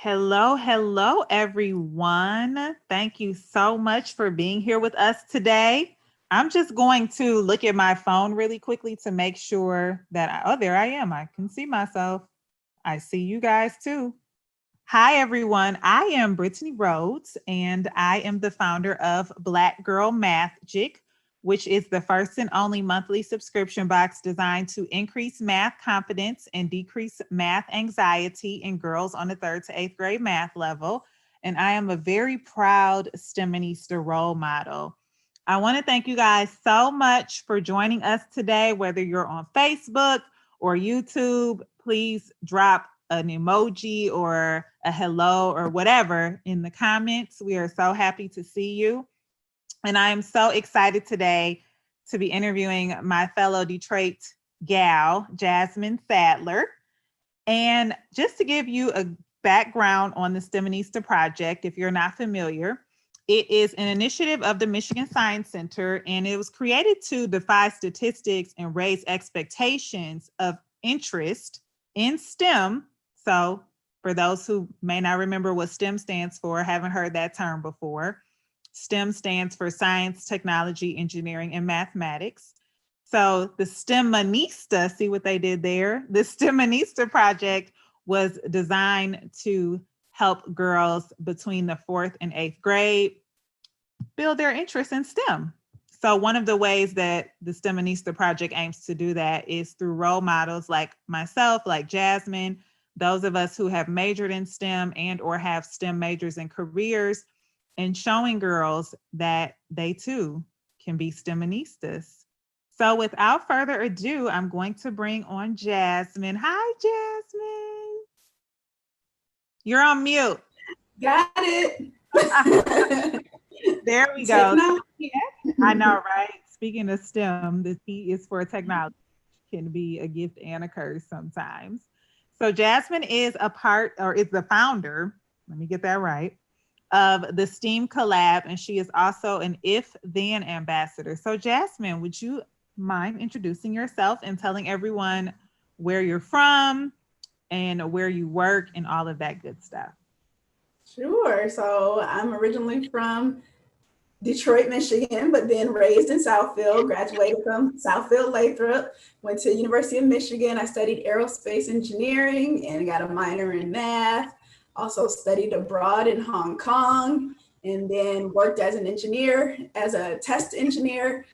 Hello, hello, everyone. Thank you so much for being here with us today. I'm just going to look at my phone really quickly to make sure that, oh, there I am. I can see myself. I see you guys too. Hi, everyone. I am Brittany Rhodes, and I am the founder of Black Girl Magic, which is the first and only monthly subscription box designed to increase math confidence and decrease math anxiety in girls on the 3rd to 8th grade math level. And I am a very proud STEMinista role model. I want to thank you guys so much for joining us today, whether you're on Facebook or YouTube. Please drop an emoji or a hello or whatever in the comments. We are so happy to see you. And I am so excited today to be interviewing my fellow Detroit gal, Jasmine Sadler. And just to give you a background on the STEMinista project, if you're not familiar, it is an initiative of the Michigan Science Center, and it was created to defy statistics and raise expectations of interest in STEM. So for those who may not remember what STEM stands for, haven't heard that term before, STEM stands for science, technology, engineering, and mathematics. So the STEMinista, see what they did there? The STEMinista project was designed to help girls between the 4th and 8th grade build their interest in STEM. So one of the ways that the STEMinista project aims to do that is through role models like myself, like Jasmine, those of us who have majored in STEM and or have STEM majors and careers, and showing girls that they too can be STEMinistas. So without further ado, I'm going to bring on Jasmine. Hi, Jasmine. You're on mute. Got it. There we go. I know, right? Speaking of STEM, the T is for technology, can be a gift and a curse sometimes. So Jasmine is a part, or is the founder, let me get that right, of the STEAM Collab, and she is also an If Then ambassador. So Jasmine, would you mind introducing yourself and telling everyone where you're from and where you work and all of that good stuff? Sure. So I'm originally from Detroit, Michigan, but then raised in Southfield, graduated from Southfield Lathrop, went to University of Michigan. I studied aerospace engineering and got a minor in math. Also studied abroad in Hong Kong, and then worked as an engineer, as a test engineer,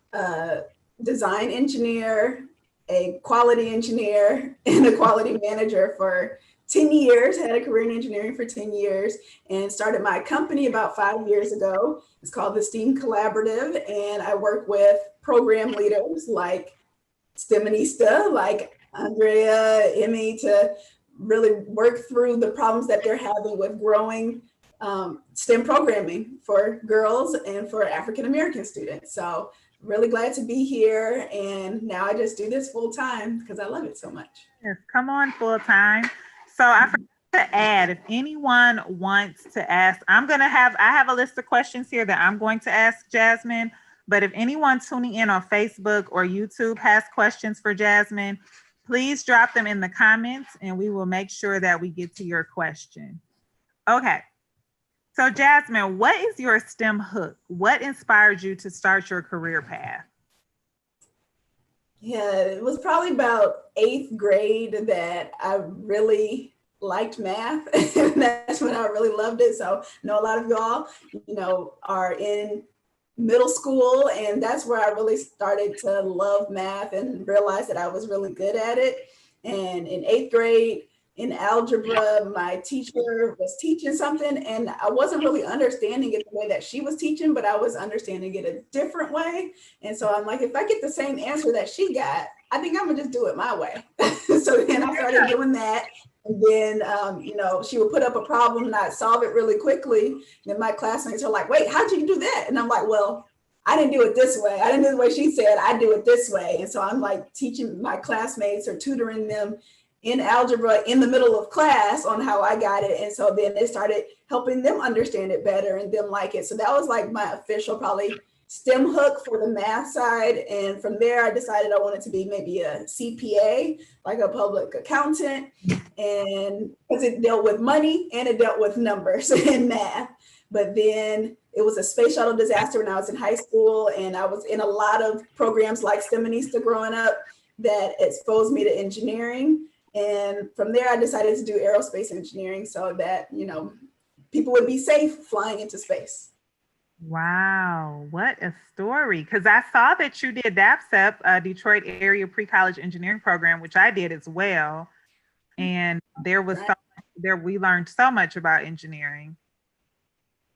design engineer, a quality engineer, and a quality manager for 10 years, had a career in engineering for 10 years, and started my company about 5 years ago. It's called the STEAM Collaborative, and I work with program leaders like STEMinista, like Andrea, Emmy, to really work through the problems that they're having with growing STEM programming for girls and for African-American students. So really glad to be here. And now I just do this full time because I love it so much. Yes, come on full time. So I forgot to add, if anyone wants to ask, I have a list of questions here that I'm going to ask Jasmine, but if anyone tuning in on Facebook or YouTube has questions for Jasmine, please drop them in the comments and we will make sure that we get to your question. Okay. So Jasmine, what is your STEM hook? What inspired you to start your career path? Yeah, it was probably about 8th grade that I really liked math. And that's when I really loved it. So I know a lot of y'all, are in middle school, and that's where I really started to love math and realized that I was really good at it. And in 8th grade, in algebra, my teacher was teaching something, and I wasn't really understanding it the way that she was teaching, but I was understanding it a different way. And so I'm like, if I get the same answer that she got, I think I'm gonna just do it my way. So then I started doing that. And then, she would put up a problem and I'd solve it really quickly. Then my classmates are like, wait, how'd you do that? And I'm like, well, I didn't do it this way. I didn't do it the way she said, I do it this way. And so I'm like teaching my classmates or tutoring them in algebra in the middle of class on how I got it. And so then it started helping them understand it better and them like it. So that was like my official probably STEM hook for the math side. And from there, I decided I wanted to be maybe a CPA, like a public accountant. And because it dealt with money and it dealt with numbers and math. But then it was a space shuttle disaster when I was in high school. And I was in a lot of programs like STEMinista growing up that exposed me to engineering. And from there, I decided to do aerospace engineering so that, people would be safe flying into space. Wow, what a story. Because I saw that you did DAPSEP, Detroit Area Pre-College Engineering Program, which I did as well. And there was we learned so much about engineering.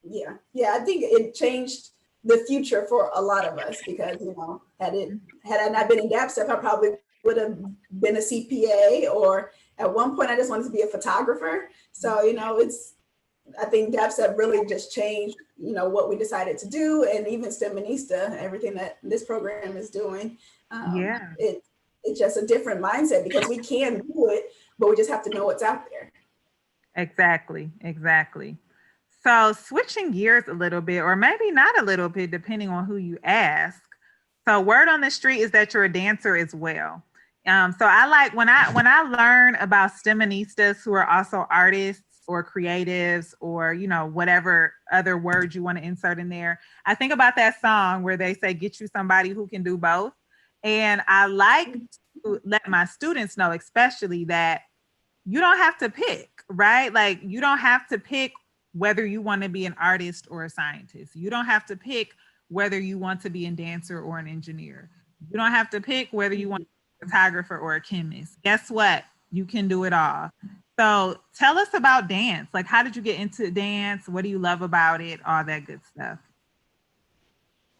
Yeah, I think it changed the future for a lot of us because, had I not been in DAPSEP, I probably would have been a CPA, or at one point I just wanted to be a photographer. So, I think DAPSEP really just changed, what we decided to do, and even STEMinista, everything that this program is doing. It's just a different mindset because we can do it, but we just have to know what's out there. Exactly. So switching gears a little bit, or maybe not a little bit, depending on who you ask. So word on the street is that you're a dancer as well. So I like when I learn about STEMinistas who are also artists or creatives or, whatever other words you want to insert in there. I think about that song where they say, get you somebody who can do both. And I like to let my students know, especially, that you don't have to pick, right? Like, you don't have to pick whether you want to be an artist or a scientist. You don't have to pick whether you want to be a dancer or an engineer. You don't have to pick whether you want to be a photographer or a chemist. Guess what? You can do it all. So tell us about dance. Like, how did you get into dance? What do you love about it? All that good stuff.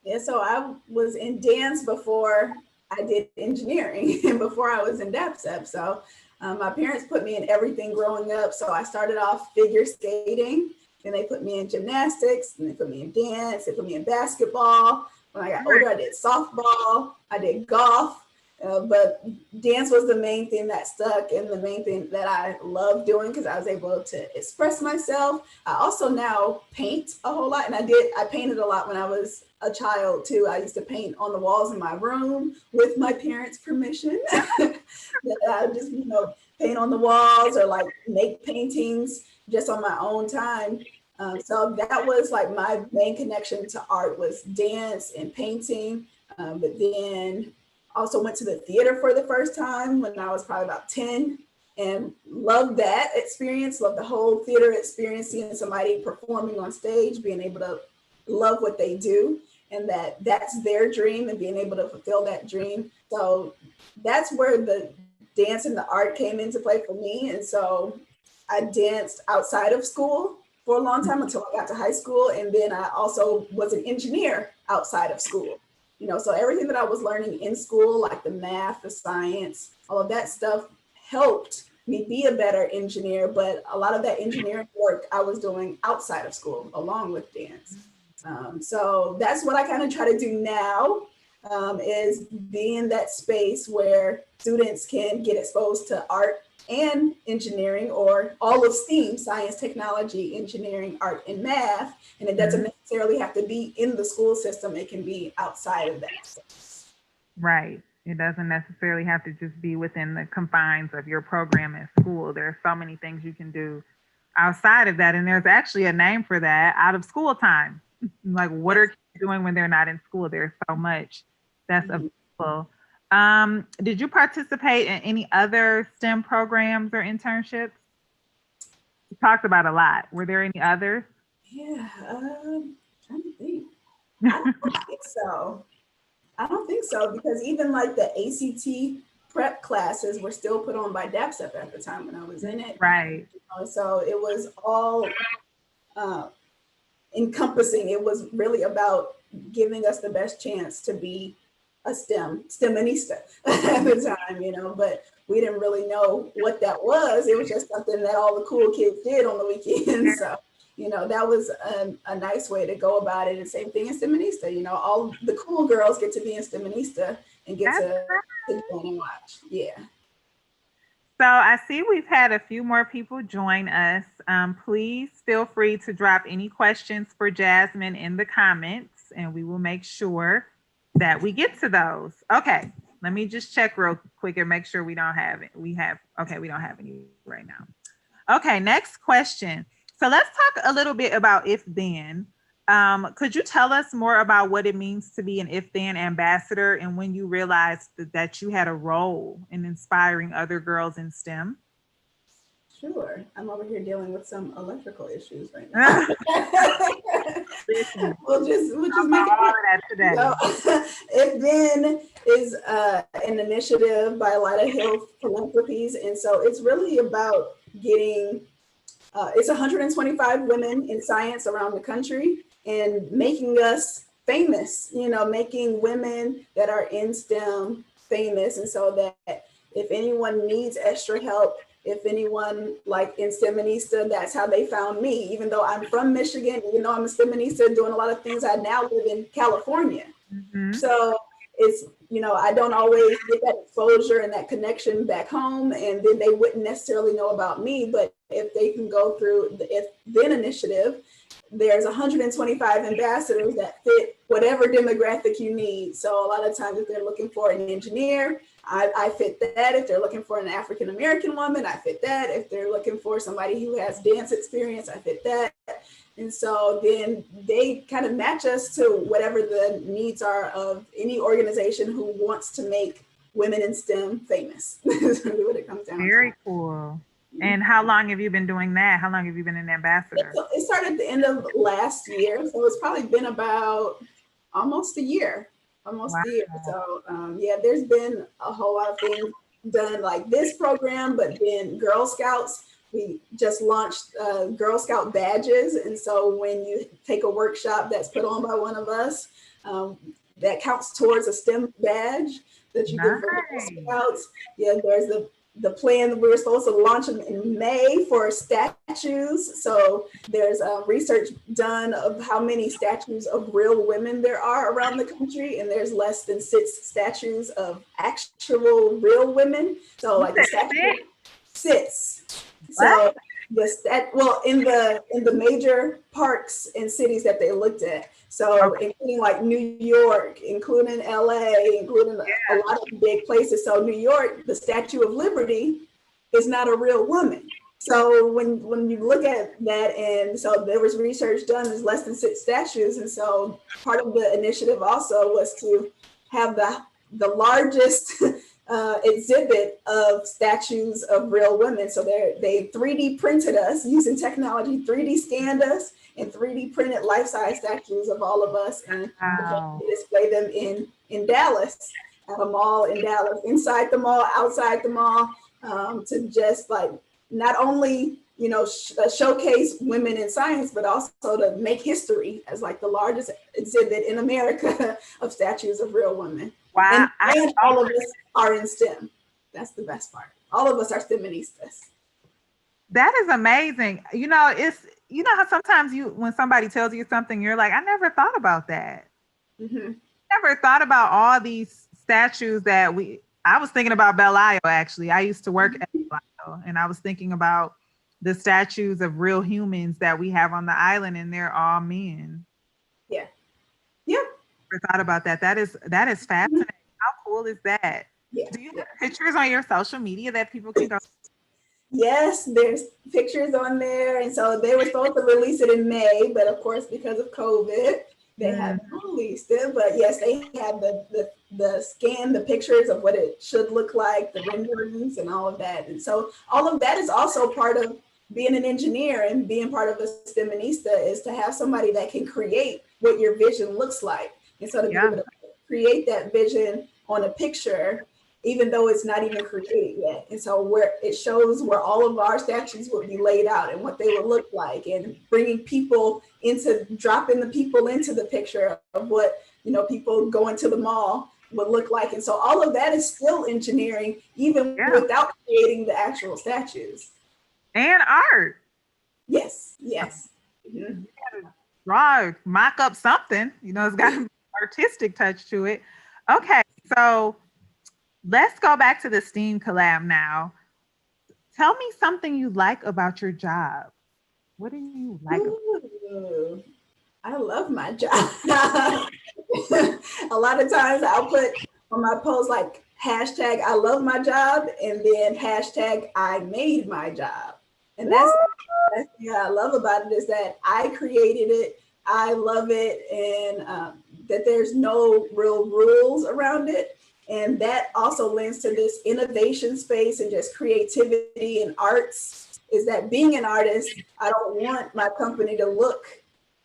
Yeah, so I was in dance before I did engineering and before I was in DAPSEP. So my parents put me in everything growing up. So I started off figure skating, then they put me in gymnastics, and they put me in dance, they put me in basketball. When I got older, I did softball, I did golf. But dance was the main thing that stuck and the main thing that I loved doing because I was able to express myself. I also now paint a whole lot, and I painted a lot when I was a child too. I used to paint on the walls in my room with my parents' permission. I would just, paint on the walls or like make paintings just on my own time. So that was like my main connection to art was dance and painting. But then also went to the theater for the first time when I was probably about 10 and loved that experience, loved the whole theater experience, seeing somebody performing on stage, being able to love what they do and that's their dream and being able to fulfill that dream. So that's where the dance and the art came into play for me. And so I danced outside of school for a long time until I got to high school. And then I also was an engineer outside of school. So everything that I was learning in school, like the math, the science, all of that stuff helped me be a better engineer. But a lot of that engineering work I was doing outside of school, along with dance. So that's what I kind of try to do now, is be in that space where students can get exposed to art and engineering, or all of STEAM, science, technology, engineering, art, and math. And it doesn't necessarily have to be in the school system. It can be outside of that. Right. It doesn't necessarily have to just be within the confines of your program at school. There are so many things you can do outside of that. And there's actually a name for that: out of school time. Like, what are kids doing when they're not in school? There's so much that's available. Did you participate in any other STEM programs or internships? You talked about a lot. Were there any others? Yeah, trying to think. I don't think so because even like the ACT prep classes were still put on by DAPSEP at the time when I was in it. Right. So it was all encompassing. It was really about giving us the best chance to be a STEMinista at the time, but we didn't really know what that was. It was just something that all the cool kids did on the weekends. So, that was a nice way to go about it. And same thing in STEMinista, all the cool girls get to be in STEMinista and get to go and watch. Yeah. So I see we've had a few more people join us. Please feel free to drop any questions for Jasmine in the comments. and we will make sure that we get to those. Okay, let me just check real quick and make sure we don't have it. We don't have any right now. Okay, next question. So let's talk a little bit about if then. Could you tell us more about what it means to be an if then ambassador and when you realized that you had a role in inspiring other girls in STEM? Sure. I'm over here dealing with some electrical issues right now. Listen, we'll just make it all of that today. So, If Then is an initiative by Lyda Hill Philanthropies. And so it's really about getting, it's 125 women in science around the country and making us famous, making women that are in STEM famous. And so that if anyone needs extra help, if anyone like in STEMinista, that's how they found me. Even though I'm from Michigan, even though I'm a STEMinista doing a lot of things, I now live in California. Mm-hmm. So it's, I don't always get that exposure and that connection back home, and then they wouldn't necessarily know about me. But if they can go through the If Then initiative, there's 125 ambassadors that fit whatever demographic you need. So a lot of times if they're looking for an engineer, I fit that. If they're looking for an African-American woman, I fit that. If they're looking for somebody who has dance experience, I fit that. And so then they kind of match us to whatever the needs are of any organization who wants to make women in STEM famous. That's really what it comes down to. Very cool. And how long have you been doing that? How long have you been an ambassador? It started at the end of last year. So it's probably been about almost a year. Wow. A year. So there's been a whole lot of things done like this program, but then Girl Scouts, we just launched Girl Scout badges. And so when you take a workshop that's put on by one of us, that counts towards a STEM badge that you get from Girl Scouts. Yeah, there's the plan that we were supposed to launch in May for statues. So there's research done of how many statues of real women there are around the country, and there's less than 6 statues of actual real women. So like the statue sits. So in the major parks and cities that they looked at. So including like New York, including LA, including a lot of big places. So New York, the Statue of Liberty is not a real woman. So when you look at that, and so there was research done, there's less than 6 statues. And so part of the initiative also was to have the largest exhibit of statues of real women. So they 3D printed us using technology, 3D scanned us, and 3D printed life-size statues of all of us, and display them in Dallas, at a mall in Dallas, inside the mall, outside the mall, to just like not only showcase women in science, but also to make history as like the largest exhibit in America of statues of real women. Wow! And all of us are in STEM. That's the best part. All of us are STEMinistas. That is amazing. It's how sometimes when somebody tells you something, you're like, I never thought about that. Mm-hmm. Never thought about all these statues that I was thinking about Belle Isle, actually. I used to work at Belle Isle, and I was thinking about the statues of real humans that we have on the island, and they're all men. Yeah. Yep. Never thought about that. That is fascinating. Mm-hmm. How cool is that? Yeah. Do you have pictures on your social media that people can go? Yes, there's pictures on there. And so they were supposed to release it in May, but of course, because of COVID, they haven't released it. But yes, they have the scan, the pictures of what it should look like, the renderings and all of that. And so all of that is also part of being an engineer and being part of a STEMinista, is to have somebody that can create what your vision looks like. And so to be able to create that vision on a picture, even though it's not even created yet. And so where it shows where all of our statues would be laid out and what they would look like, and dropping the people into the picture of what, people going to the mall would look like. And so all of that is still engineering, even without creating the actual statues. And art. Yes. Mm-hmm. Draw, mock up something, it's got an artistic touch to it. Okay, so let's go back to the STEAM collab now. Tell me something you like about your job. What do you like? I love my job. A lot of times I'll put on my post like hashtag I love my job and then hashtag I made my job. And that's the thing I love about it is that I created it. I love it, and that there's no real rules around it. And that also lends to this innovation space and just creativity and arts. Is that being an artist, I don't want my company to look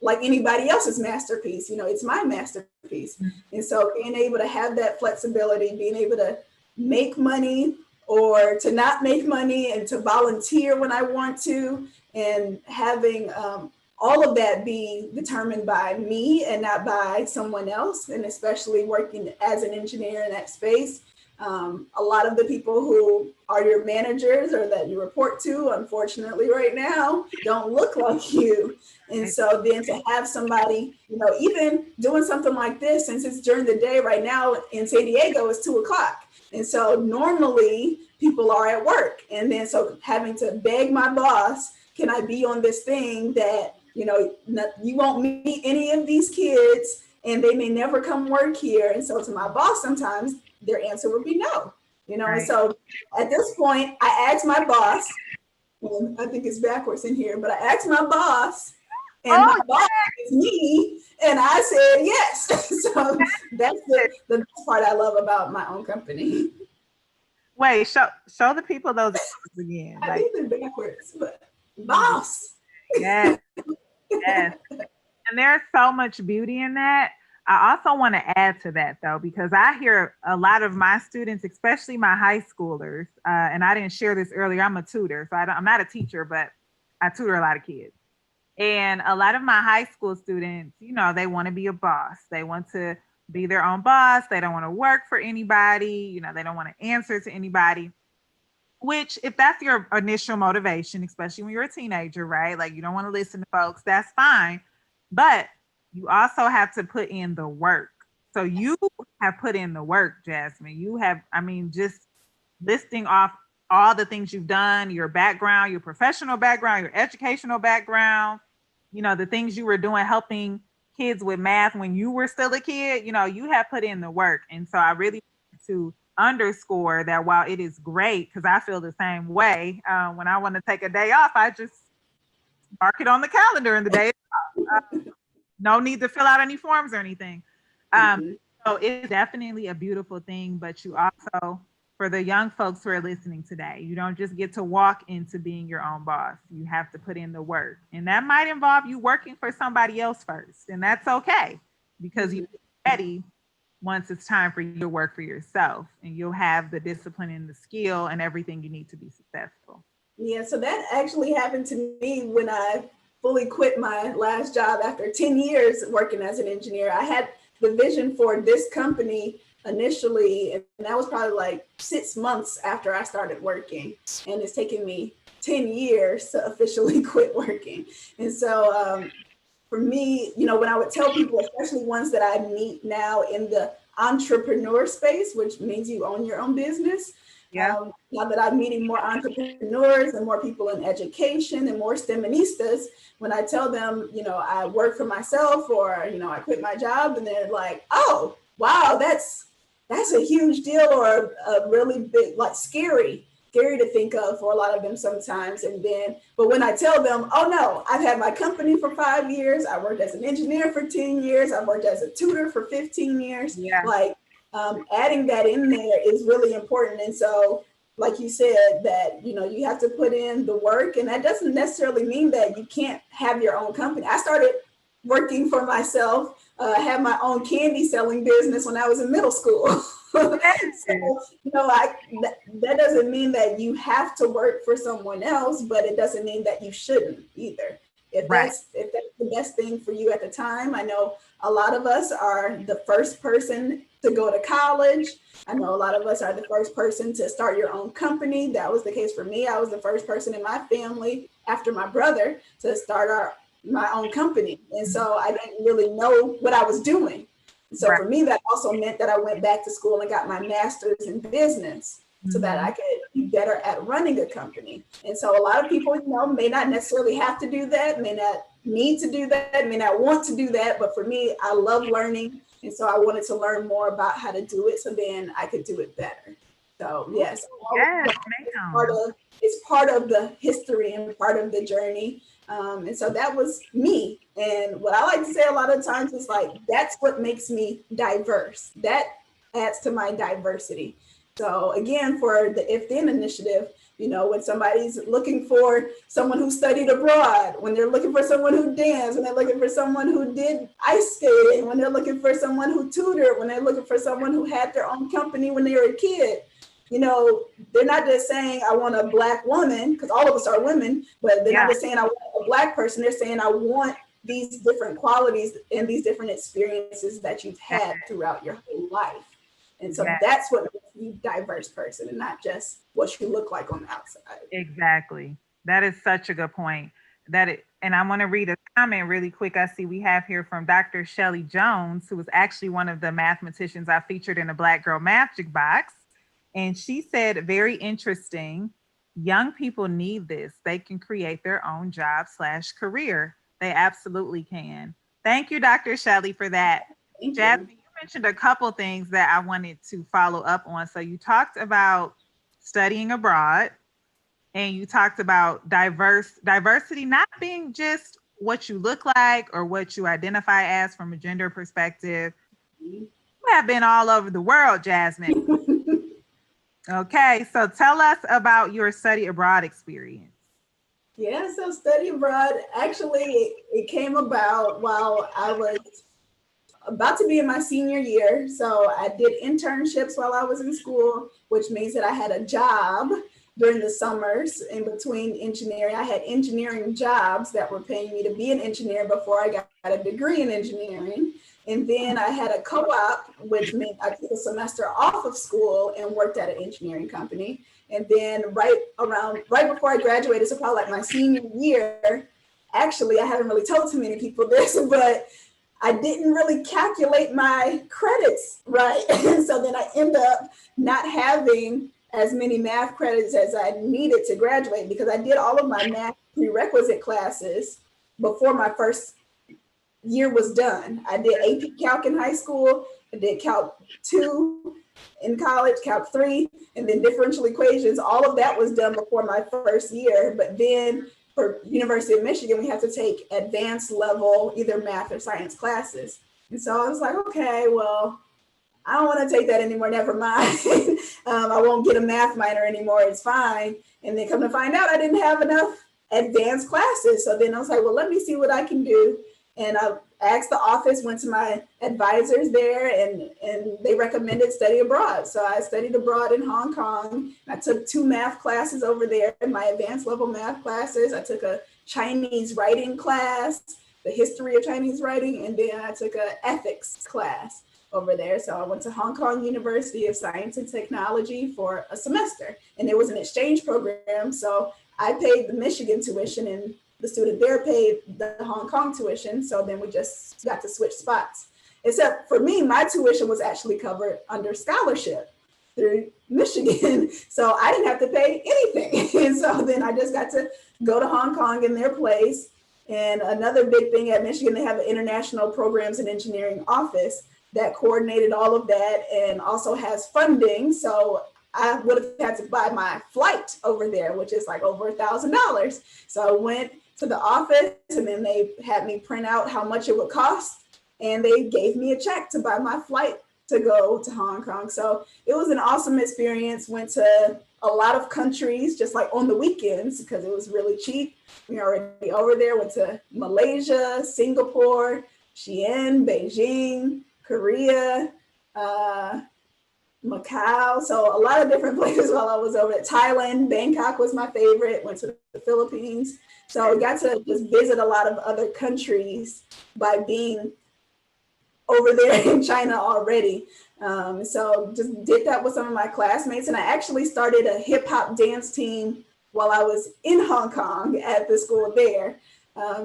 like anybody else's masterpiece. You know, it's my masterpiece. And so being able to have that flexibility, being able to make money or to not make money and to volunteer when I want to, and having all of that be determined by me and not by someone else, and especially working as an engineer in that space. A lot of the people who are your managers or that you report to, unfortunately, right now, don't look like you. And so then to have somebody, you know, even doing something like this, since it's during the day right now in San Diego, it's 2:00. And so normally people are at work. And then so having to beg my boss, can I be on this thing that, you know, you won't meet any of these kids and they may never come work here. And so to my boss, sometimes their answer would be no, you know. Right. And so at this point, I asked my boss, and I think it's backwards in here, but I asked my boss, and my boss is me, and I said yes. So that's the best part I love about my own company. Wait, show the people those again. I think they're backwards, but boss. Yes, yes. And there's so much beauty in that. I also want to add to that, though, because I hear a lot of my students, especially my high schoolers, and I didn't share this earlier, I'm a tutor, so I'm not a teacher, but I tutor a lot of kids. And a lot of my high school students, you know, they want to be a boss. They want to be their own boss. They don't want to work for anybody. You know, they don't want to answer to anybody, which if that's your initial motivation, especially when you're a teenager, right? Like you don't want to listen to folks, that's fine. But you also have to put in the work. So you have put in the work, Jasmine. You have, I mean, just listing off all the things you've done, your background, your professional background, your educational background, you know, the things you were doing, helping kids with math when you were still a kid, you know, you have put in the work. And so I really want to underscore that while it is great, because I feel the same way, when I want to take a day off, I just mark it on the calendar and the day is off. No need to fill out any forms or anything. So it's definitely a beautiful thing, but you also, for the young folks who are listening today, you don't just get to walk into being your own boss. You have to put in the work. And that might involve you working for somebody else first. And that's okay, because you're ready once it's time for you to work for yourself, and you'll have the discipline and the skill and everything you need to be successful. Yeah, so that actually happened to me when I fully quit my last job after 10 years working as an engineer. I had the vision for this company initially, and that was probably like 6 months after I started working. And it's taken me 10 years to officially quit working. And so for me, you know, when I would tell people, especially ones that I meet now in the entrepreneur space, which means you own your own business. Yeah. Now that I'm meeting more entrepreneurs and more people in education and more STEMinistas, when I tell them, you know, I work for myself or, you know, I quit my job, and they're like, oh, wow, that's a huge deal, or a really big, like scary to think of for a lot of them sometimes. And then, but when I tell them, oh no, I've had my company for 5 years, I worked as an engineer for 10 years, I worked as a tutor for 15 years, like adding that in there is really important. And so, like you said, that, you know, you have to put in the work, and that doesn't necessarily mean that you can't have your own company. I started working for myself, had my own candy selling business when I was in middle school. So, you know, that doesn't mean that you have to work for someone else, but it doesn't mean that you shouldn't either. If that's the best thing for you at the time. I know a lot of us are the first person to go to college. I know a lot of us are the first person to start your own company. That was the case for me. I was the first person in my family after my brother to start my own company. And so I didn't really know what I was doing. So for me, that also meant that I went back to school and got my master's in business so that I could be better at running a company. And so a lot of people, you know, may not necessarily have to do that, may not need to do that, I may not want to do that, but for me, I love learning. And so I wanted to learn more about how to do it so then I could do it better. So yes, Yes, ma'am. it's part of the history and part of the journey. And so that was me. And what I like to say a lot of times is like, that's what makes me diverse. That adds to my diversity. So again, for the If Then initiative, you know, when somebody's looking for someone who studied abroad, when they're looking for someone who danced, when they're looking for someone who did ice skating, when they're looking for someone who tutored, when they're looking for someone who had their own company when they were a kid, you know, they're not just saying, I want a Black woman, because all of us are women, but they're not just saying, I want a Black person. They're saying, I want these different qualities and these different experiences that you've had throughout your whole life. And so that's what makes you a diverse person and not just what you look like on the outside. Exactly. That is such a good point. And I want to read a comment really quick. I see we have here from Dr. Shelley Jones, who was actually one of the mathematicians I featured in the Black Girl Magic Box. And she said, very interesting. Young people need this. They can create their own job/career. They absolutely can. Thank you, Dr. Shelley, for that. Jasmine, you mentioned a couple things that I wanted to follow up on. So you talked about studying abroad, and you talked about diversity not being just what you look like or what you identify as from a gender perspective. You have been all over the world, Jasmine. Okay, so tell us about your study abroad experience. Yeah, so study abroad, actually, it came about while I was about to be in my senior year. So I did internships while I was in school, which means that I had a job during the summers in between engineering. I had engineering jobs that were paying me to be an engineer before I got a degree in engineering. And then I had a co-op, which meant I took a semester off of school and worked at an engineering company. And then right before I graduated, so probably like my senior year, actually, I haven't really told too many people this, but I didn't really calculate my credits right. And so then I end up not having as many math credits as I needed to graduate because I did all of my math prerequisite classes before my first year was done. I did AP Calc in high school, I did Calc 2 in college, Calc 3, and then differential equations. All of that was done before my first year. But then for University of Michigan, we have to take advanced level, either math or science classes. And so I was like, okay, well, I don't want to take that anymore, never mind. I won't get a math minor anymore, it's fine. And then come to find out I didn't have enough advanced classes. So then I was like, well, let me see what I can do. And I asked the office, went to my advisors there, and they recommended study abroad. So I studied abroad in Hong Kong. I took 2 math classes over there, my advanced level math classes. I took a Chinese writing class, the history of Chinese writing, and then I took an ethics class over there. So I went to Hong Kong University of Science and Technology for a semester, and it was an exchange program. So I paid the Michigan tuition and the student there paid the Hong Kong tuition. So then we just got to switch spots. Except for me, my tuition was actually covered under scholarship through Michigan. So I didn't have to pay anything. And so then I just got to go to Hong Kong in their place. And another big thing at Michigan, they have an international programs and engineering office that coordinated all of that and also has funding. So I would have had to buy my flight over there, which is like over $1,000. So I went to the office and then they had me print out how much it would cost. And they gave me a check to buy my flight to go to Hong Kong. So it was an awesome experience. Went to a lot of countries, just like on the weekends, because it was really cheap. We were already over there, went to Malaysia, Singapore, Xi'an, Beijing, Korea, Macau. So a lot of different places while I was over there. Thailand, Bangkok was my favorite, went to the Philippines. So I got to just visit a lot of other countries by being over there in China already. So just did that with some of my classmates. And I actually started a hip hop dance team while I was in Hong Kong at the school there.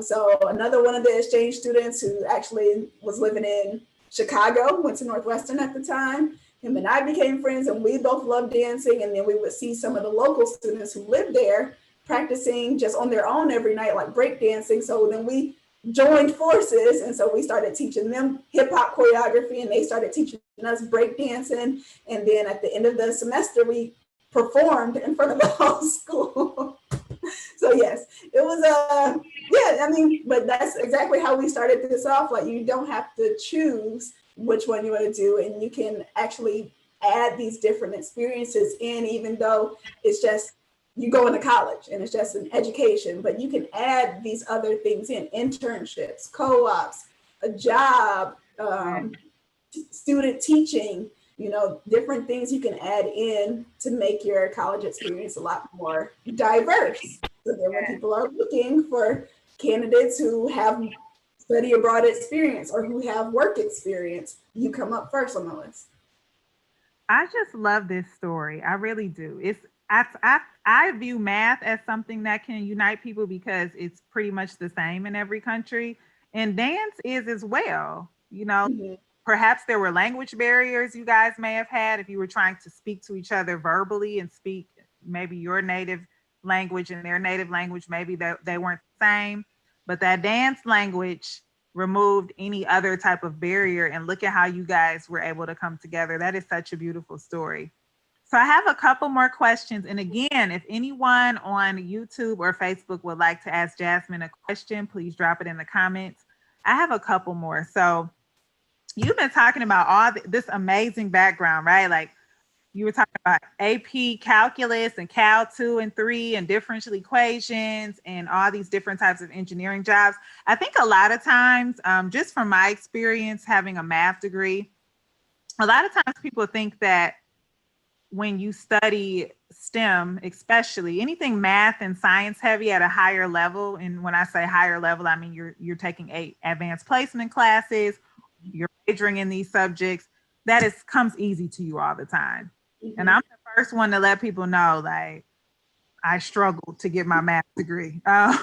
So another one of the exchange students who actually was living in Chicago, went to Northwestern at the time. Him and I became friends and we both loved dancing. And then we would see some of the local students who lived there practicing just on their own every night, like break dancing. So then we joined forces. And so we started teaching them hip hop choreography and they started teaching us breakdancing. And then at the end of the semester, we performed in front of the whole school. So yes, it was yeah, I mean, but that's exactly how we started this off. Like, you don't have to choose which one you want to do, and you can actually add these different experiences in, even though it's just you go into college and it's just an education, but you can add these other things in: internships, co-ops, a job, student teaching, you know, different things you can add in to make your college experience a lot more diverse. So then when people are looking for candidates who have study abroad experience or who have work experience, you come up first on the list. I just love this story. I really do. I view math as something that can unite people because it's pretty much the same in every country, and dance is as well. You know, Mhm. perhaps there were language barriers you guys may have had if you were trying to speak to each other verbally and speak maybe your native language and their native language. Maybe that they weren't the same, but that dance language removed any other type of barrier. And look at how you guys were able to come together. That is such a beautiful story. So I have a couple more questions. And again, if anyone on YouTube or Facebook would like to ask Jasmine a question, please drop it in the comments. I have a couple more. So you've been talking about this amazing background, right? Like, you were talking about AP calculus and Cal 2 and 3 and differential equations and all these different types of engineering jobs. I think a lot of times, just from my experience having a math degree, a lot of times people think that when you study STEM, especially anything math and science heavy at a higher level, and when I say higher level, I mean you're taking advanced placement classes, you're majoring in these subjects, that comes easy to you all the time. Mhm. And I'm the first one to let people know, like, I struggled to get my math degree. I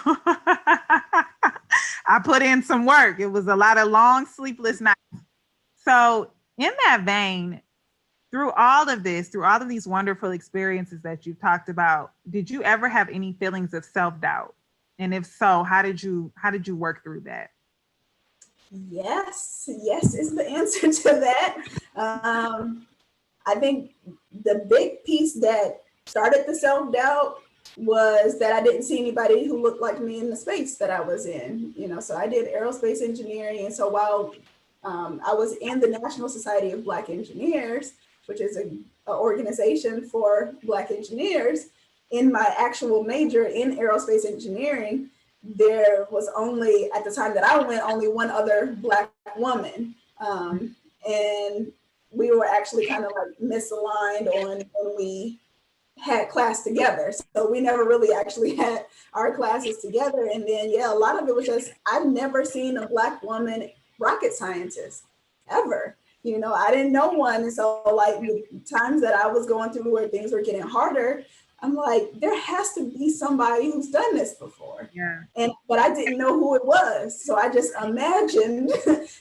put in some work. It was a lot of long sleepless nights. So in that vein, through all of this, through all of these wonderful experiences that you've talked about, did you ever have any feelings of self-doubt? And if so, how did you work through that? Yes, yes is the answer to that. I think the big piece that started the self-doubt was that I didn't see anybody who looked like me in the space that I was in. You know, so I did aerospace engineering, and so while I was in the National Society of Black Engineers, which is a organization for Black engineers, in my actual major in aerospace engineering, there was only, at the time that I went, only one other Black woman. And we were actually kind of like misaligned on when we had class together. So we never really actually had our classes together. And then, yeah, a lot of it was just, I've never seen a Black woman rocket scientist ever. You know, I didn't know one. And so, like, the times that I was going through where things were getting harder, I'm like, there has to be somebody who's done this before. Yeah. But I didn't know who it was. So I just imagined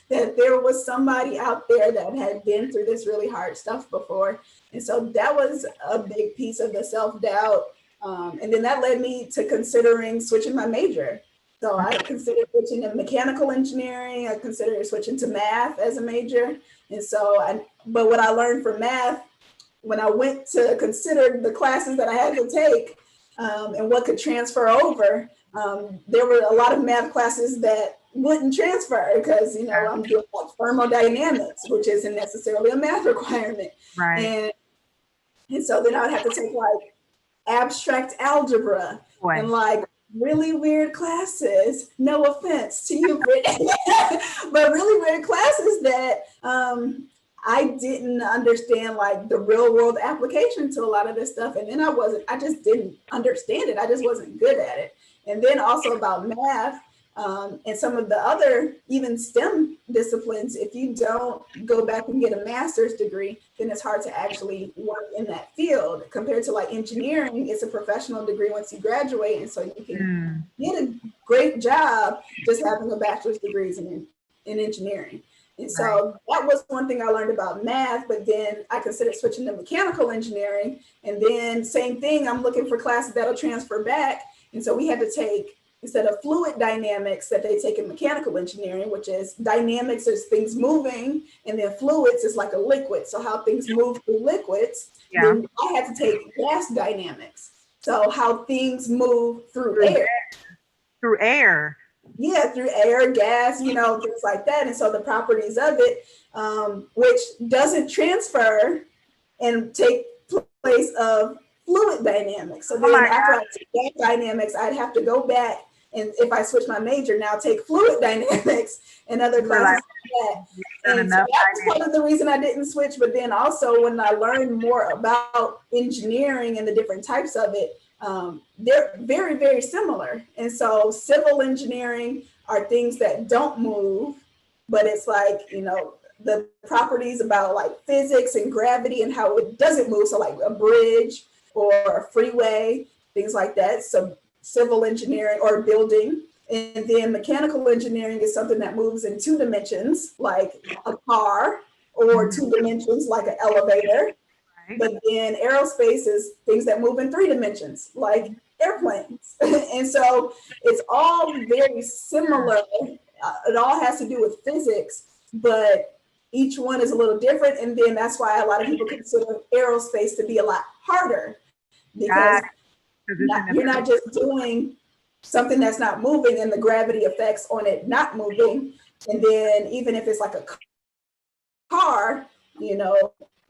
that there was somebody out there that had been through this really hard stuff before. And so that was a big piece of the self-doubt. And then that led me to considering switching my major. So I considered switching to mechanical engineering. I considered switching to math as a major. And so, but what I learned from math, when I went to consider the classes that I had to take and what could transfer over, there were a lot of math classes that wouldn't transfer because, you know, I'm doing like thermodynamics, which isn't necessarily a math requirement. Right. And so then I would have to take like abstract algebra and like really weird classes. No offense to you, Brittany, but really weird classes that I didn't understand like the real world application to a lot of this stuff. And then I just didn't understand it. I just wasn't good at it. And then also about math and some of the other even STEM disciplines, if you don't go back and get a master's degree, then it's hard to actually work in that field. Compared to like engineering, it's a professional degree once you graduate. And so you can get a great job just having a bachelor's degree in engineering. And so that was one thing I learned about math, but then I considered switching to mechanical engineering. And then same thing, I'm looking for classes that'll transfer back. And so we had to take instead of fluid dynamics that they take in mechanical engineering, which is dynamics is things moving, and then fluids is like a liquid. So how things move through liquids. Yeah. Then I had to take gas dynamics. So how things move through air. Through air. Yeah, through air, gas, you know, things like that. And so the properties of it, which doesn't transfer and take place of fluid dynamics. So then after I took gas dynamics, I'd have to go back, and if I switch my major now, take fluid dynamics and other classes like that. And so that was part of the reason I didn't switch. But then also when I learned more about engineering and the different types of it, they're very, very similar. And so civil engineering are things that don't move, but it's like, you know, the properties about like physics and gravity and how it doesn't move. So like a bridge or a freeway, things like that. So civil engineering or building. And then mechanical engineering is something that moves in 2 dimensions, like a car, or 2 dimensions, like an elevator. But then aerospace is things that move in 3 dimensions, like airplanes. And so it's all very similar. It all has to do with physics, but each one is a little different. And then that's why a lot of people consider aerospace to be a lot harder, because you're not just doing something that's not moving and the gravity effects on it not moving. And then even if it's like a car, you know,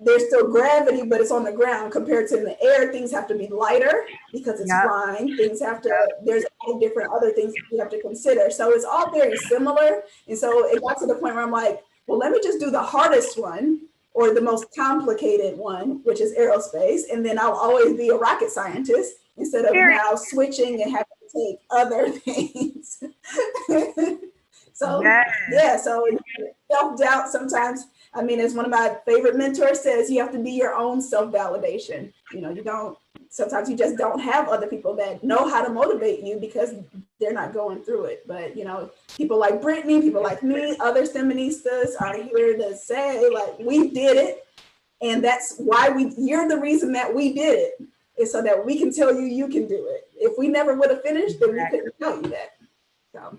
there's still gravity, but it's on the ground. Compared to in the air, things have to be lighter because it's flying. Things have to, there's all different other things that you have to consider. So it's all very similar. And so it got to the point where I'm like, well, let me just do the hardest one or the most complicated one, which is aerospace. And then I'll always be a rocket scientist instead of now switching and having to take other things. So yeah, so self-doubt sometimes, I mean, as one of my favorite mentors says, you have to be your own self-validation. You know, you don't, sometimes you just don't have other people that know how to motivate you because they're not going through it. But, you know, people like Brittany, people like me, other STEMinistas are here to say, like, we did it. And that's why you're the reason that we did it, is so that we can tell you, you can do it. If we never would have finished, then we couldn't tell you that. So.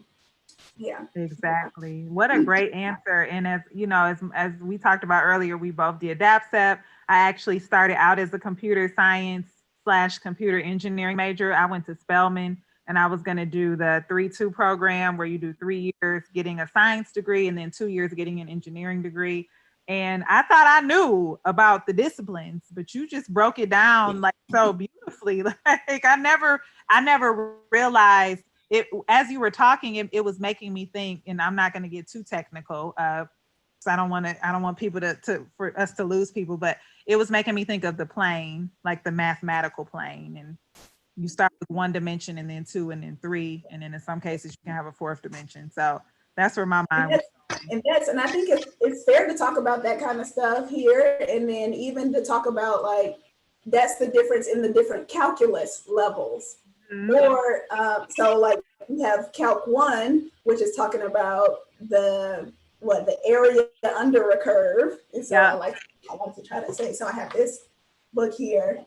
Yeah, exactly. What a great answer. And as you know, as we talked about earlier, we both did DAPSEP. I actually started out as a computer science / computer engineering major. I went to Spelman, and I was going to do the 3-2 program where you do 3 years getting a science degree and then 2 years getting an engineering degree. And I thought I knew about the disciplines, but you just broke it down like so beautifully. Like I never realized it. As you were talking, it was making me think, and I'm not going to get too technical, so I don't want people for us to lose people, but it was making me think of the plane, like the mathematical plane, and you start with 1 dimension and then 2 and then 3, and then in some cases you can have a 4th dimension. So that's where my mind was. And I think it's fair to talk about that kind of stuff here, and then even to talk about like that's the difference in the different calculus levels. Or so like we have Calc 1, which is talking about the area under a curve. And so I like to try to say, so I have this book here.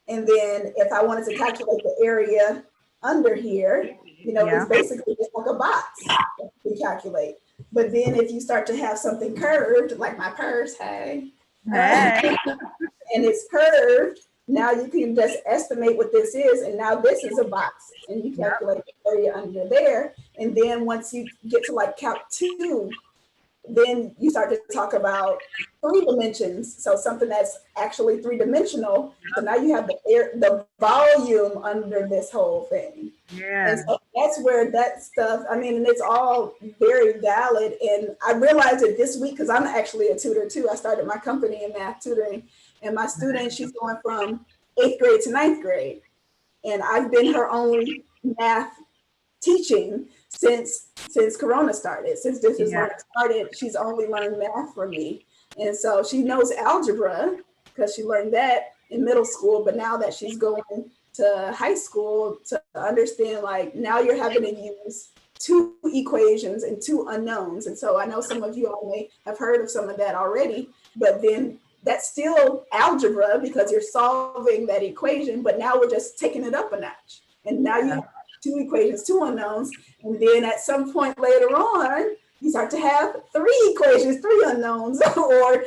And then if I wanted to calculate the area under here, you know, it's basically just like a box that you can calculate. But then if you start to have something curved, like my purse, and it's curved, now you can just estimate what this is, and now this is a box, and you calculate the area under there. And then once you get to like Calc 2, then you start to talk about 3 dimensions. So something that's actually 3-dimensional. So now you have the volume under this whole thing. And so that's where that stuff, I mean, and it's all very valid. And I realized it this week because I'm actually a tutor too. I started my company in math tutoring, and my student, she's going from 8th grade to 9th grade. And I've been her only math teaching since Corona started. Since this is when it started, she's only learned math from me. And so she knows algebra because she learned that in middle school, but now that she's going to high school to understand, like now you're having to use 2 equations and 2 unknowns. And so I know some of you all may have heard of some of that already, but then that's still algebra because you're solving that equation, but now we're just taking it up a notch. And now you have two equations, two unknowns. And then at some point later on, you start to have three equations, three unknowns, or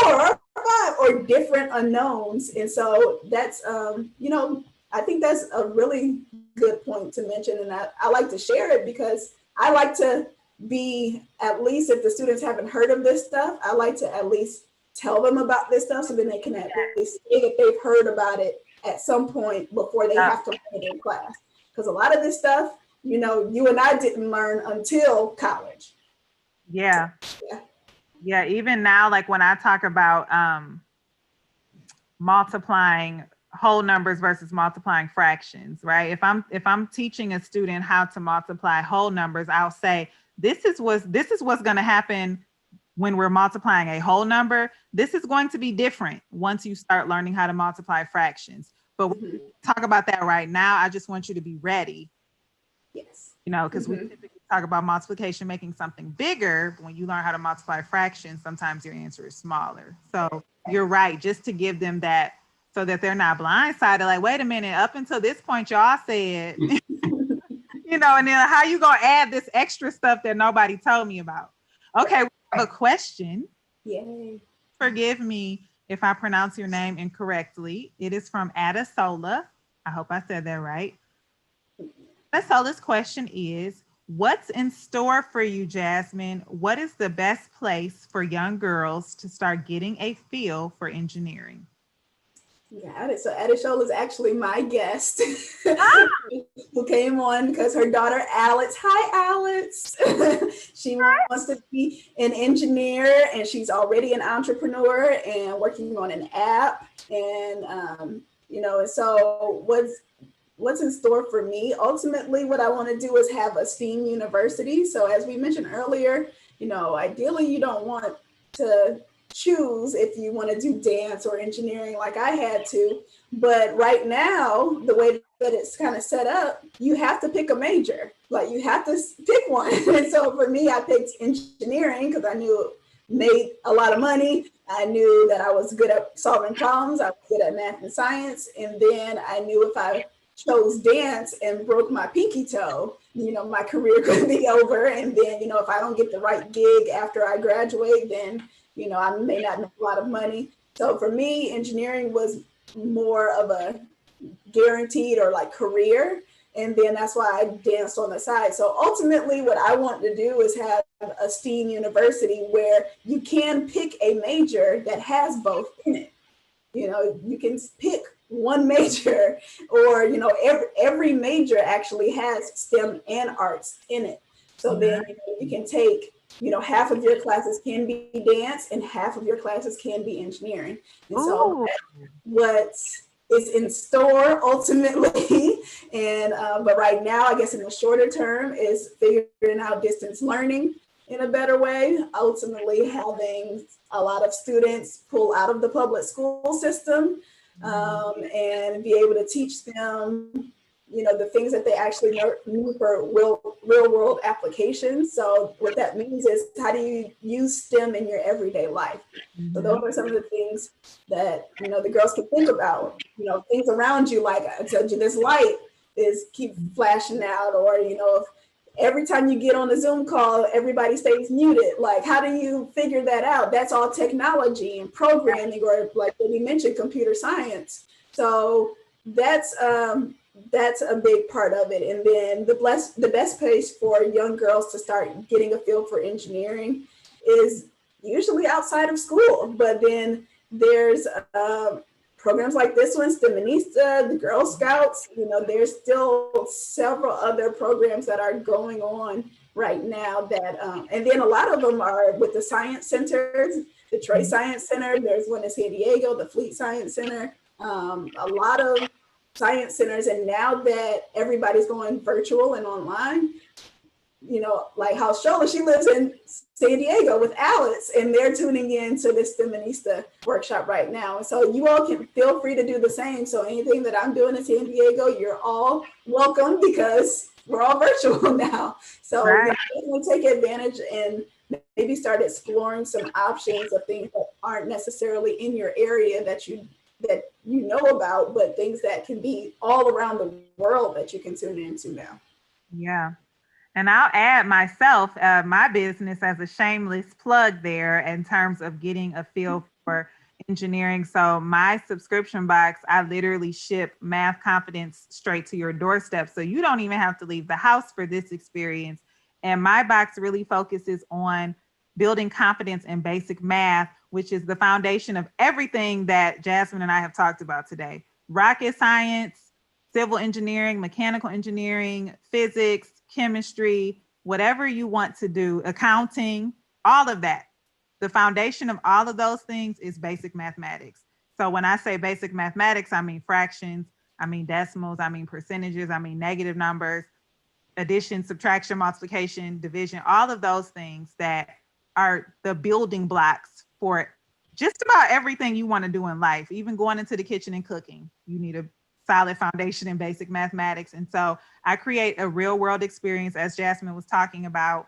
four or five, or different unknowns. And so that's, I think that's a really good point to mention. And I like to share it because I like to be, at least if the students haven't heard of this stuff, I like to at least tell them about this stuff so then they can at least say that they've heard about it at some point before they have to learn it in class. Because a lot of this stuff, you and I didn't learn until college. Yeah. Yeah. Even now, like when I talk about multiplying whole numbers versus multiplying fractions, right? If I'm teaching a student how to multiply whole numbers, I'll say, this is what's going to happen when we're multiplying a whole number. This is going to be different once you start learning how to multiply fractions. But we'll talk about that right now. I just want you to be ready. Yes. Because we typically talk about multiplication making something bigger. When you learn how to multiply fractions, sometimes your answer is smaller. So you're right, just to give them that so that they're not blindsided, like, wait a minute, up until this point, y'all said, and then how you gonna add this extra stuff that nobody told me about? Okay, we have a question. Yay. Forgive me if I pronounce your name incorrectly. It is from Adasola. I hope I said that right. Adasola's question is, what's in store for you, Jasmine? What is the best place for young girls to start getting a feel for engineering? Got it. So Adishola is actually my guest who came on because her daughter Alex, hi Alex, she wants to be an engineer and she's already an entrepreneur and working on an app. And and so what's in store for me? Ultimately, what I want to do is have a STEAM university. So as we mentioned earlier, ideally you don't want to choose if you want to do dance or engineering like I had to. But right now, the way that it's kind of set up, you have to pick a major. Like you have to pick one. And so for me, I picked engineering because I knew it made a lot of money. I knew that I was good at solving problems. I was good at math and science. And then I knew if I chose dance and broke my pinky toe, my career could be over. And then, if I don't get the right gig after I graduate, then I may not make a lot of money. So for me, engineering was more of a guaranteed or like career. And then that's why I danced on the side. So ultimately what I want to do is have a STEAM university where you can pick a major that has both in it. You can pick one major or, every major actually has STEM and arts in it. So then you can take half of your classes can be dance and half of your classes can be engineering. And so what is in store ultimately, and but right now, I guess in the shorter term is figuring out distance learning in a better way, ultimately having a lot of students pull out of the public school system and be able to teach them the things that they actually need for real world applications. So what that means is, how do you use STEM in your everyday life? So those are some of the things that, the girls can think about, things around you, like I told you, this light is keep flashing out, or, if every time you get on a Zoom call, everybody stays muted. Like, how do you figure that out? That's all technology and programming, or like we mentioned, computer science. So that's a big part of it. And then the best place for young girls to start getting a feel for engineering is usually outside of school. But then there's programs like this one, STEMinista, the Girl Scouts, there's still several other programs that are going on right now that, and then a lot of them are with the science centers, the Troy Science Center, there's one in San Diego, the Fleet Science Center, a lot of science centers. And now that everybody's going virtual and online, like how Shola, she lives in San Diego with Alex, and they're tuning in to this STEMinista workshop right now. And so you all can feel free to do the same. So anything that I'm doing in San Diego, you're all welcome because we're all virtual now. So we'll take advantage and maybe start exploring some options of things that aren't necessarily in your area that you that you know about, but things that can be all around the world that you can tune into now. Yeah. And I'll add myself, my business as a shameless plug there in terms of getting a feel for engineering. So my subscription box, I literally ship math confidence straight to your doorstep. So you don't even have to leave the house for this experience. And my box really focuses on building confidence in basic math, which is the foundation of everything that Jasmine and I have talked about today. Rocket science, civil engineering, mechanical engineering, physics, chemistry, whatever you want to do, accounting, all of that. The foundation of all of those things is basic mathematics. So when I say basic mathematics, I mean fractions, I mean decimals, I mean percentages, I mean negative numbers, addition, subtraction, multiplication, division, all of those things that are the building blocks for just about everything you want to do in life, even going into the kitchen and cooking. You need a solid foundation in basic mathematics. And so I create a real world experience, as Jasmine was talking about.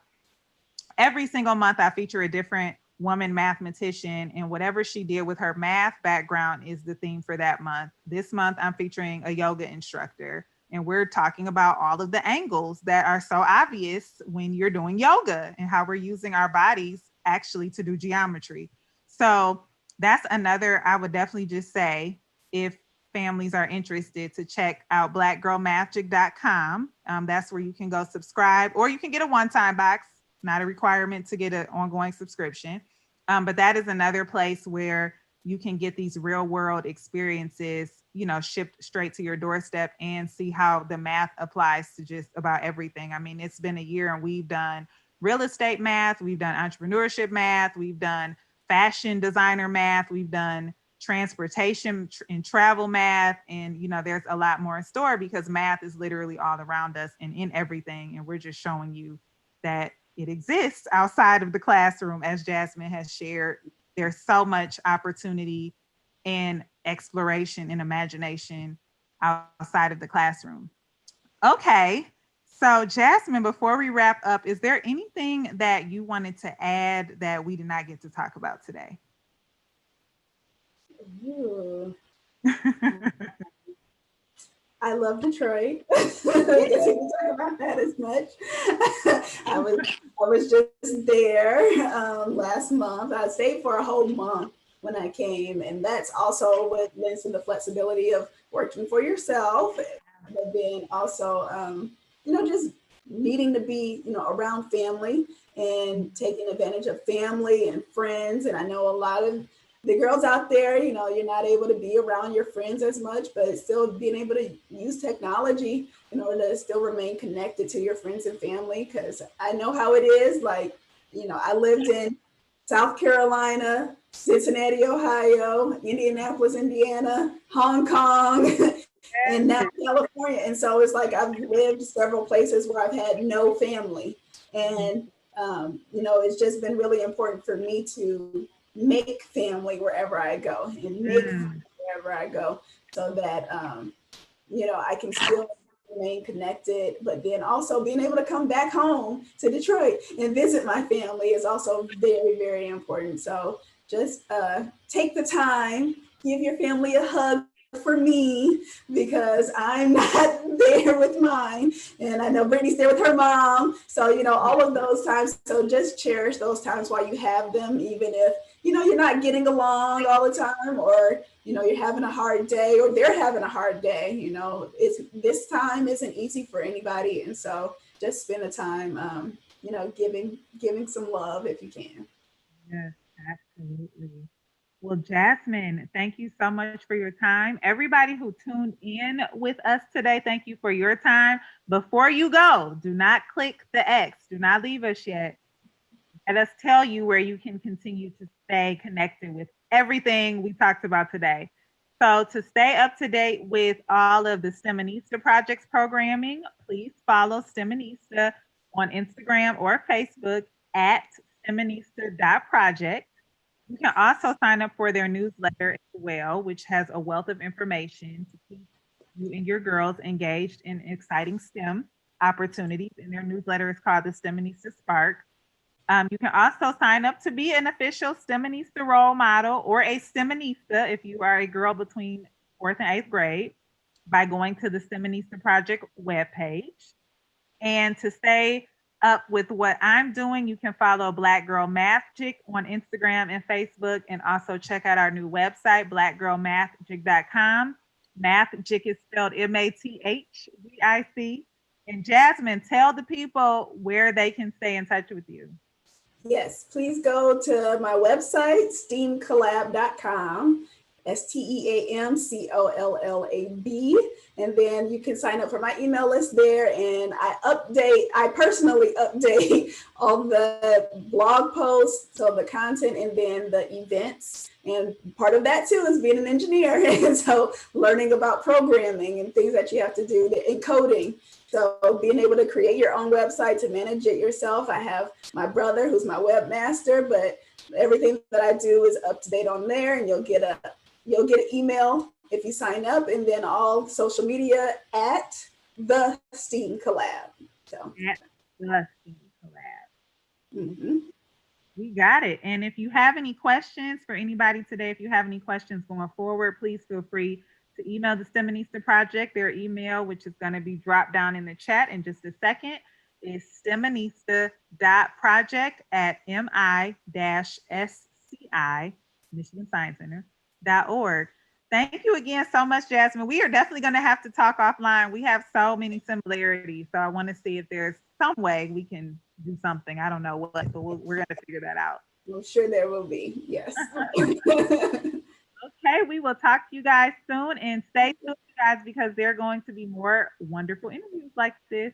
Every single month, I feature a different woman mathematician, and whatever she did with her math background is the theme for that month. This month, I'm featuring a yoga instructor, and we're talking about all of the angles that are so obvious when you're doing yoga and how we're using our bodies actually to do geometry. So that's another, I would definitely just say, if families are interested, to check out blackgirlmagic.com. That's where you can go subscribe, or you can get a one-time box, not a requirement to get an ongoing subscription. But that is another place where you can get these real world experiences, you know, shipped straight to your doorstep and see how the math applies to just about everything. I mean, it's been a year and we've done real estate math, we've done entrepreneurship math, we've done fashion designer math, we've done transportation and travel math, and you know there's a lot more in store because math is literally all around us and in everything, and we're just showing you that it exists outside of the classroom. As Jasmine has shared, there's so much opportunity and exploration and imagination outside of the classroom. Okay, so Jasmine, before we wrap up, is there anything that you wanted to add that we did not get to talk about today? Ooh. I love Detroit. I guess we can talk about that as much. I was just there last month. I stayed for a whole month when I came, and that's also what lends to the flexibility of working for yourself, but then also just needing to be around family and taking advantage of family and friends. And I know a lot of the girls out there, you're not able to be around your friends as much, but still being able to use technology in order to still remain connected to your friends and family. Because I know how it is. Like, I lived in South Carolina, Cincinnati, Ohio, Indianapolis, Indiana, Hong Kong, and now California. And so it's like I've lived several places where I've had no family. And, it's just been really important for me to make family wherever I go and make friends wherever I go so that, I can still remain connected, but then also being able to come back home to Detroit and visit my family is also very, very important. So just take the time, give your family a hug for me because I'm not there with mine. And I know Brittany's there with her mom. So, all of those times. So just cherish those times while you have them, even if, you're not getting along all the time, or, you're having a hard day, or they're having a hard day. This time isn't easy for anybody. And so just spend the time, giving some love if you can. Yes, absolutely. Well, Jasmine, thank you so much for your time. Everybody who tuned in with us today, thank you for your time. Before you go, do not click the X. Do not leave us yet. Let us tell you where you can continue to stay connected with everything we talked about today. So, to stay up to date with all of the STEMinista projects programming, please follow STEMinista on Instagram or Facebook at STEMinista.project. You can also sign up for their newsletter as well, which has a wealth of information to keep you and your girls engaged in exciting STEM opportunities. And their newsletter is called the STEMinista Spark. You can also sign up to be an official STEMinista role model or a STEMinista if you are a girl between 4th and 8th grade by going to the STEMinista Project webpage. And to stay up with what I'm doing, you can follow Black Girl Mathgic on Instagram and Facebook, and also check out our new website, blackgirlmathgic.com. Mathgic is spelled Mathgic. And Jasmine, tell the people where they can stay in touch with you. Yes, please go to my website, steamcollab.com, STEAMCOLLAB, and then you can sign up for my email list there. And I personally update all the blog posts, so the content, and then the events. And part of that too is being an engineer. And so learning about programming and things that you have to do, and coding. So being able to create your own website, to manage it yourself. I have my brother who's my webmaster, but everything that I do is up to date on there, and you'll get an email if you sign up, and then all social media at the STEAM Collab. So at the STEAM Collab. Mm-hmm. We got it. And if you have any questions for anybody today, if you have any questions going forward, please feel free to email the STEMinista Project. Their email, which is going to be dropped down in the chat in just a second, is steminista.project@mi-sci, Michigan Science Center.org. Thank you again so much, Jasmine. We are definitely going to have to talk offline. We have so many similarities. So I want to see if there's some way we can do something. I don't know what, but we're going to figure that out. I'm sure there will be. Yes. Okay, we will talk to you guys soon, and stay tuned, guys, because there are going to be more wonderful interviews like this.